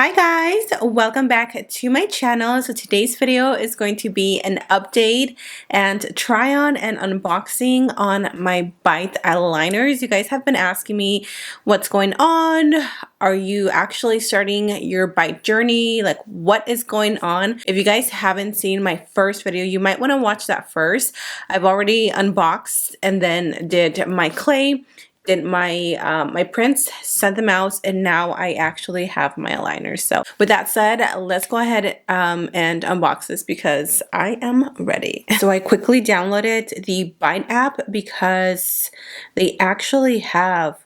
Hi guys, welcome back to my channel. So today's video is going to be an update and try on and unboxing on my Byte eyeliners. You guys have been asking me what's going on. Are you actually starting your Byte journey? Like, what is going on? If you guys haven't seen my first video, you might want to watch that first. I've already unboxed and then did my clay, did my prints, sent them out, and now I actually have my aligners. So with that said, let's go ahead and unbox this because I am ready. So I quickly downloaded the Byte app because they actually have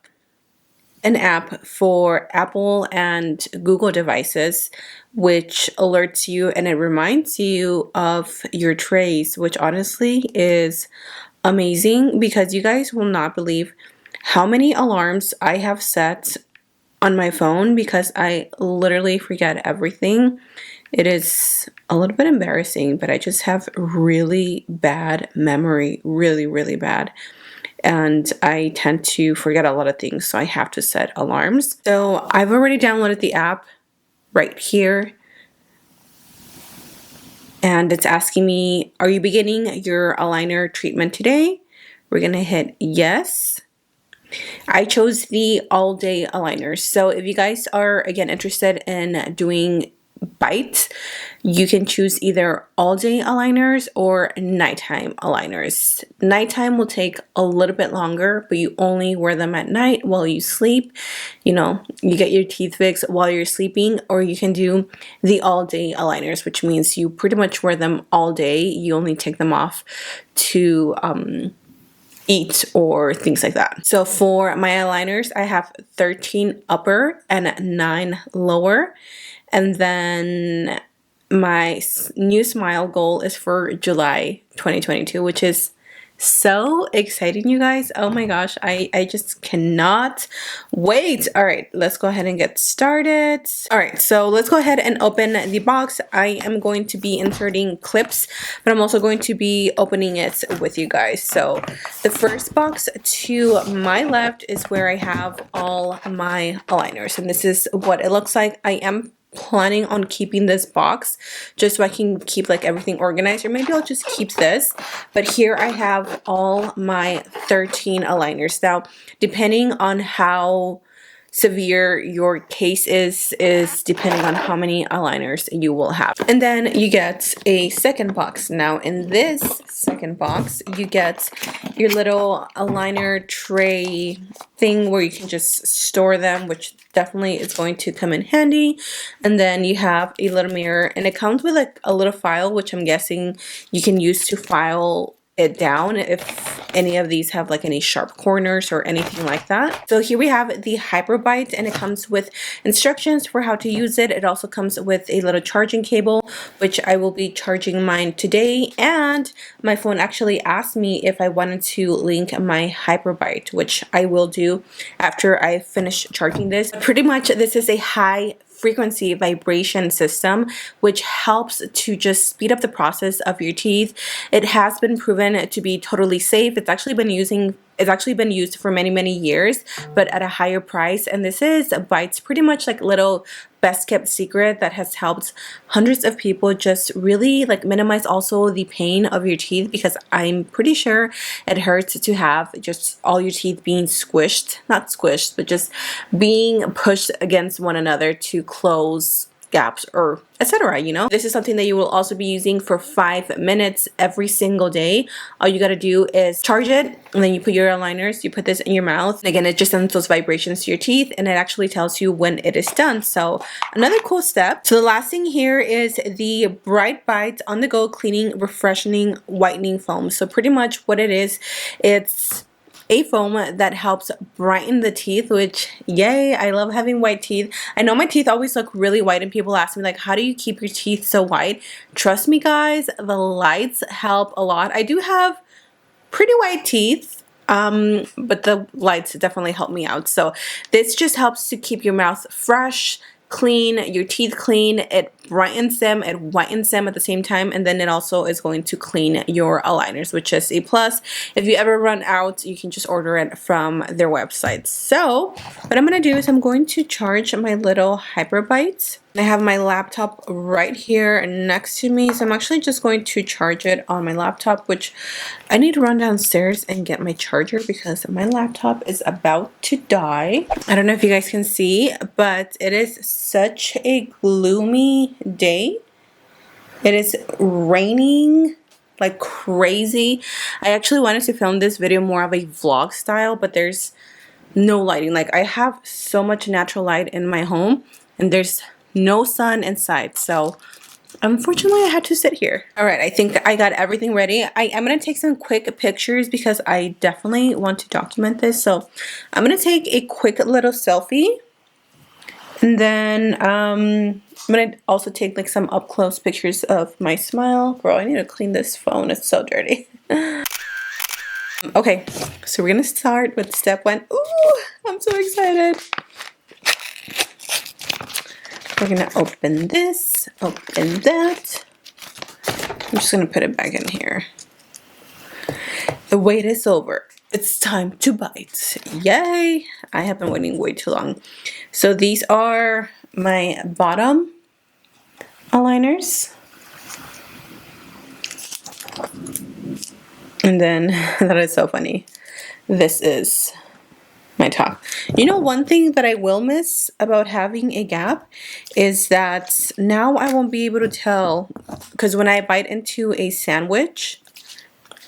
an app for Apple and Google devices which alerts you and it reminds you of your trays, which honestly is amazing because you guys will not believe how many alarms I have set on my phone because I literally forget everything. It is a little bit embarrassing, but I just have really bad memory, really bad. And I tend to forget a lot of things, so I have to set alarms. So I've already downloaded the app right here. And it's asking me, are you beginning your aligner treatment today? We're gonna hit yes. I chose the all-day aligners. So if you guys are, again, interested in doing Byte, you can choose either all-day aligners or nighttime aligners. Nighttime will take a little bit longer, but you only wear them at night while you sleep. You know, you get your teeth fixed while you're sleeping, or you can do the all-day aligners, which means you pretty much wear them all day. You only take them off to eat or things like that. So for my aligners, I have 13 upper and 9 lower. And then my new smile goal is for July 2022, which is so exciting, you guys. Oh my gosh, I just cannot wait. All right, let's go ahead and get started. All right, so let's go ahead and open the box. I am going to be inserting clips, but I'm also going to be opening it with you guys. So the first box to my left is where I have all my aligners, and this is what it looks like. I am planning on keeping this box just so I can keep like everything organized, or maybe I'll just keep this. But here I have all my 13 aligners. Now, depending on how severe your case is depending on how many aligners you will have. And then you get a second box. Now in this second box you get your little aligner tray thing where you can just store them, which definitely is going to come in handy. And then you have a little mirror, and it comes with like a little file, which I'm guessing you can use to file it down if any of these have like any sharp corners or anything like that. So here we have the HyperByte, and it comes with instructions for how to use it. It also comes with a little charging cable, which I will be charging mine today. And my phone actually asked me if I wanted to link my HyperByte, which I will do after I finish charging this. Pretty much this is a high frequency vibration system which helps to just speed up the process of your teeth. It has been proven to be totally safe. It's actually been used for many years, but at a higher price. And this is Byte's pretty much like little best kept secret that has helped hundreds of people just really like minimize also the pain of your teeth, because I'm pretty sure it hurts to have just all your teeth being squished, not squished, but just being pushed against one another to close gaps or etc. You know, this is something that you will also be using for 5 minutes every single day. All you got to do is charge it, and then you put your aligners, you put this in your mouth, and again it just sends those vibrations to your teeth, and it actually tells you when it is done. So another cool step. So the last thing here is the Bright Byte on the go cleaning refreshing whitening foam. So pretty much what it is, it's a foam that helps brighten the teeth, which yay, I love having white teeth. I know my teeth always look really white, and people ask me like, how do you keep your teeth so white? Trust me guys, the lights help a lot. I do have pretty white teeth, but the lights definitely help me out. So this just helps to keep your mouth fresh, clean, your teeth clean. It brightens them, it whitens them at the same time, and then it also is going to clean your aligners, which is a plus. If you ever run out, you can just order it from their website. So what I'm going to do is I'm going to charge my little HyperByte. I have my laptop right here next to me, so I'm actually just going to charge it on my laptop, which I need to run downstairs and get my charger because my laptop is about to die. I don't know if you guys can see, but it is such a gloomy day. It is raining like crazy. I actually wanted to film this video more of a vlog style, but there's no lighting. Like, I have so much natural light in my home and there's no sun inside, so unfortunately I had to sit here. All right, I think I got everything ready. I'm gonna take some quick pictures because I definitely want to document this. So I'm gonna take a quick little selfie, and then I'm gonna also take like some up close pictures of my smile. Girl, I need to clean this phone, it's so dirty. Okay, so we're gonna start with step 1. Ooh, I'm so excited. We're gonna open this, open that. I'm just gonna put it back in here. The wait is over. It's time to bite. Yay! I have been waiting way too long. So these are my bottom aligners. And then, that is so funny. This is my top. You know, one thing that I will miss about having a gap is that now I won't be able to tell, because when I bite into a sandwich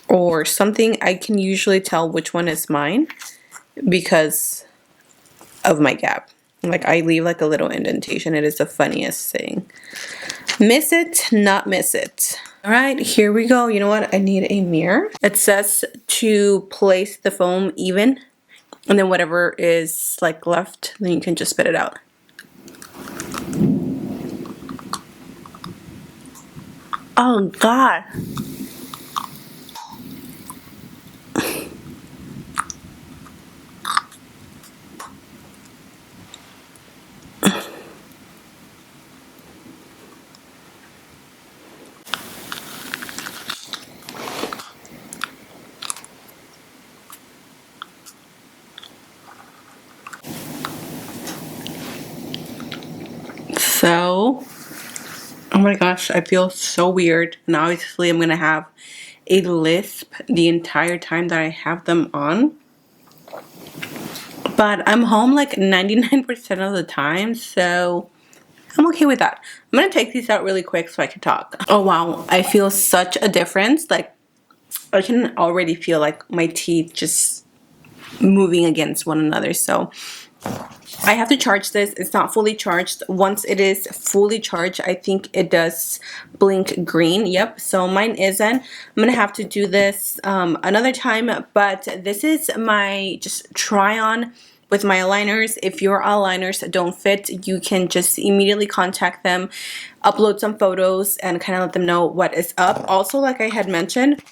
or something, I can usually tell which one is mine because of my gap. Like, I leave like a little indentation. It is the funniest thing. Miss it, not miss it. All right, here we go. You know what? I need a mirror. It says to place the foam even, and then whatever is like left, then you can just spit it out. Oh God. So, oh my gosh, I feel so weird. And obviously I'm gonna have a lisp the entire time that I have them on. But I'm home like 99% of the time, so I'm okay with that. I'm gonna take these out really quick so I can talk. Oh wow, I feel such a difference. Like, I can already feel like my teeth just moving against one another. So I have to charge this. It's not fully charged. Once it is fully charged, I think it does blink green. Yep, so mine isn't. I'm gonna have to do this another time, but this is my just try on with my aligners. If your aligners don't fit, you can just immediately contact them, upload some photos, and kind of let them know what is up. Also, like I had mentioned,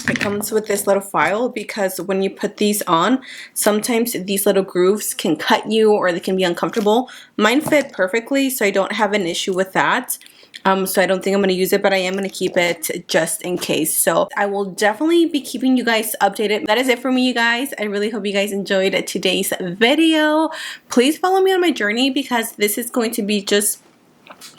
it comes with this little file because when you put these on, sometimes these little grooves can cut you or they can be uncomfortable. Mine fit perfectly, so I don't have an issue with that. So I don't think I'm going to use it, but I am going to keep it just in case. So I will definitely be keeping you guys updated. That is it for me, you guys. I really hope you guys enjoyed today's video. Please follow me on my journey because this is going to be just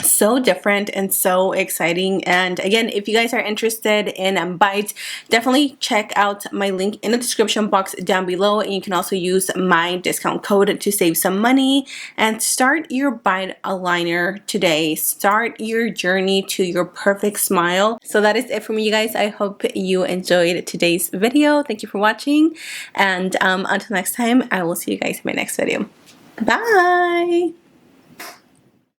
so different and so exciting. And again, if you guys are interested in Byte, definitely check out my link in the description box down below, and you can also use my discount code to save some money and start your Byte aligner today. Start your journey to your perfect smile. So that is it for me, you guys. I hope you enjoyed today's video. Thank you for watching, and until next time, I will see you guys in my next video. Bye.